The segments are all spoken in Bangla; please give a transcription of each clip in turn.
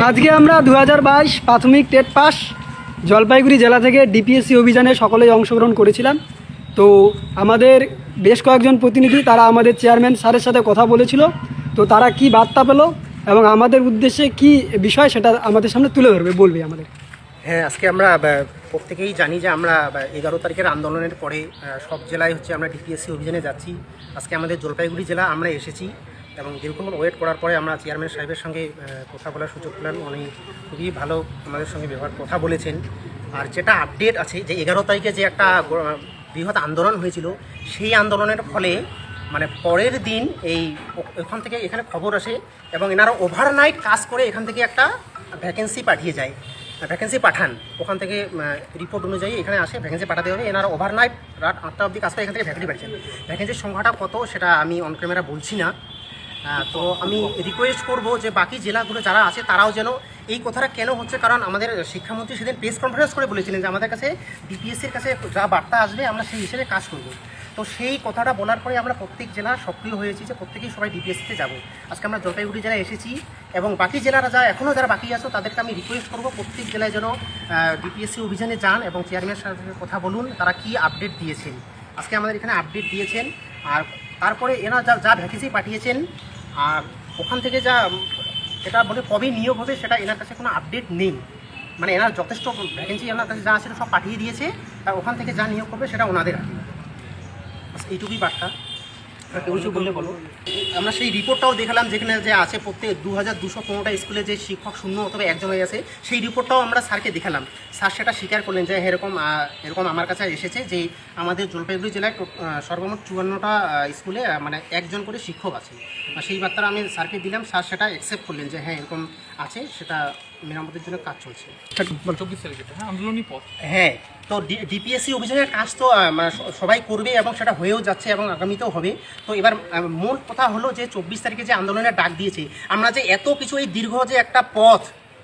আজকে আমরা 2022 প্রাথমিক টেট পাস জলপাইগুড়ি জেলা থেকে ডিপিএসসি অভিযানে সকলেই অংশগ্রহণ করেছিলাম। তো আমাদের বেশ কয়েকজন প্রতিনিধি তারা আমাদের চেয়ারম্যান স্যারের সাথে কথা বলেছিল। তো তারা কি বার্তা পেল এবং আমাদের উদ্দেশ্যে কি বিষয় সেটা আমাদের সামনে তুলে ধরবে, বলবে আমাদের। হ্যাঁ, আজকে আমরা প্রত্যেকেই জানি যে আমরা 11 তারিখের আন্দোলনের পরে সব জেলায় আমরা ডিপিএসসি অভিযানে যাচ্ছি। আজকে আমাদের জলপাইগুড়ি জেলা আমরা এসেছি এবং দীর্ঘক্ষণ ওয়েট করার পরে আমরা চেয়ারম্যান সাহেবের সঙ্গে কথা বলার সুযোগ পেলাম। উনি খুবই ভালো আমাদের সঙ্গে কথা বলেছেন। আর যেটা আপডেট আছে যে 11 তারিখে যে একটা বৃহৎ আন্দোলন হয়েছিল, সেই আন্দোলনের ফলে পরের দিন এখান থেকে এখানে খবর আসে এবং এনারা ওভারনাইট কাজ করে এখান থেকে একটা ভ্যাকেন্সি পাঠান। ওখান থেকে রিপোর্ট অনুযায়ী এখানে আসে ভ্যাকেন্সি পাঠাতে হবে। এনারা ওভারনাইট রাত 8টা অবধি কাজ করে এখান থেকে ভ্যাকেন্সি পাঠিয়েছেন। ভ্যাকেন্সির সংখ্যাটা কত সেটা আমি অন ক্যামেরা বলছি না। তো আমি রিকোয়েস্ট করব যে বাকি জেলাগুলো যারা আছে তারাও যেন এই কথাটা কেন হচ্ছে, কারণ আমাদের শিক্ষামন্ত্রী সেদিন প্রেস কনফারেন্স করে বলেছিলেন যে আমাদের কাছে ডিপিএসসির কাছে যা বার্তা আসবে আমরা সেই হিসেবে কাজ করব। তো সেই কথাটা বলার পরে আমরা প্রত্যেক জেলা সক্রিয় হয়েছি যে প্রত্যেকেই সবাই ডিপিএসসিতে যাব। আজকে আমরা জলপাইগুড়ি জেলায় এসেছি এবং বাকি জেলারা এখনও যারা বাকি আছো তাদেরকে আমি রিকোয়েস্ট করব প্রত্যেক জেলায় যেন ডিপিএসসি অভিযানে যান এবং চেয়ারম্যান সাহেবের কথা বলুন তারা কি আপডেট দিয়েছেন। আজকে আমাদের এখানে আপডেট দিয়েছেন। আর তারপরে এনারা যা ভ্যাকেন্সি পাঠিয়েছেন আর ওখান থেকে এটা কবে নিয়োগ হবে সেটা এনার কাছে কোনো আপডেট নেই। এনার যথেষ্ট ভ্যাকেন্সি এনার কাছে যা আছে সব পাঠিয়ে দিয়েছে, আর ওখান থেকে যা নিয়োগ করবে সেটা ওনাদের হাতে। এইটুকুই বার্তা। কেউ কিছু বললে বলো। আমরা সেই রিপোর্টটাও দেখালাম যেখানে যে আছে প্রত্যেক 2215টা স্কুলে যে শিক্ষক শূন্য অথবা একজন হয়ে আছে, সেই রিপোর্টটাও আমরা স্যারকে দেখালাম। স্যার সেটা স্বীকার করলেন যে এরকম আমার কাছে এসেছে যে আমাদের জলপাইগুড়ি জেলায় সর্বমোট 54টা স্কুলে একজন করে শিক্ষক আছে। সেই বার্তাটা আমি স্যারকে দিলাম। স্যার সেটা অ্যাকসেপ্ট করলেন যে হ্যাঁ এরকম আছে, সেটা মেরামতের জন্য কাজ চলছে। হ্যাঁ, তো ডিপিএসসি অভিযানের কাজ তো সবাই করবে এবং সেটা হয়েও যাচ্ছে এবং আগামীতেও হবে। তো এবার মূল কথা হলো যে 24 তারিখে যে আন্দোলনের ডাক দিয়েছে, আমরা যে এত কিছু এই দীর্ঘ যে একটা পথ,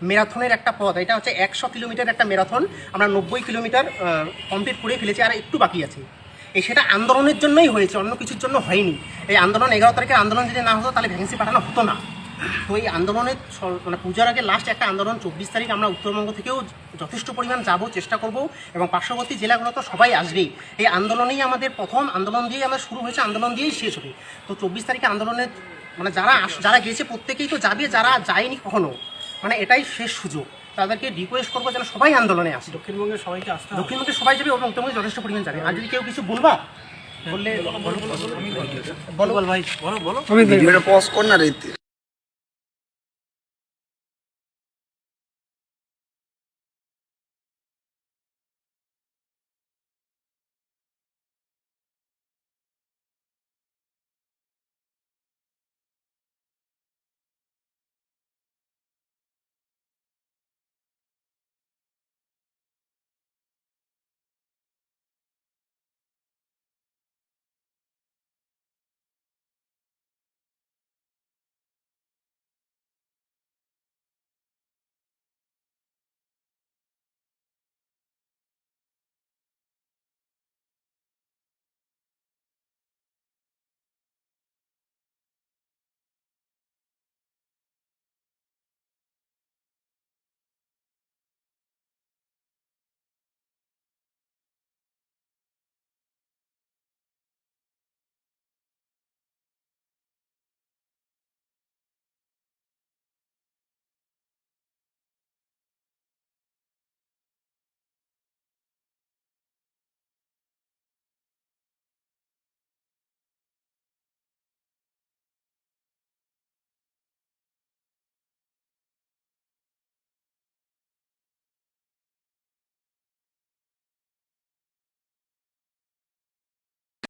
ম্যারাথনের একটা পথ, এটা হচ্ছে 100 কিলোমিটার একটা ম্যারাথন, আমরা 90 কিলোমিটার কমপ্লিট করে ফেলেছি, আর একটু বাকি আছে। সেটা আন্দোলনের জন্যই হয়েছে, অন্য কিছুর জন্য হয়নি। এই আন্দোলন 11 তারিখের আন্দোলন যদি না হতো তাহলে ভ্যাকেন্সি পাঠানো হতো না। তো এই আন্দোলনের পূজার আগে লাস্ট একটা আন্দোলন 24 তারিখ আমরা উত্তরবঙ্গ থেকেও যথেষ্ট পরিমাণ যাব, চেষ্টা করব এবং পার্শ্ববর্তী জেলাগুলো তো সবাই আসবেই। এই আন্দোলনেই আমাদের প্রথম আন্দোলন দিয়েই আমরা শুরু হয়েছে, আন্দোলন দিয়েই শেষ হবে। তো 24 তারিখে আন্দোলনের যারা গেছে প্রত্যেকেই তো যাবে, যারা যায়নি কখনো এটাই শেষ সুযোগ। তাদেরকে রিকোয়েস্ট করবো যেন সবাই আন্দোলনে আসে। দক্ষিণবঙ্গের সবাইকে আসতে, দক্ষিণবঙ্গে সবাই যাবে এবং উত্তরবঙ্গে যথেষ্ট পরিমাণ যাবে। আর যদি কেউ কিছু বলবা বললে বলো ভাই, বলো।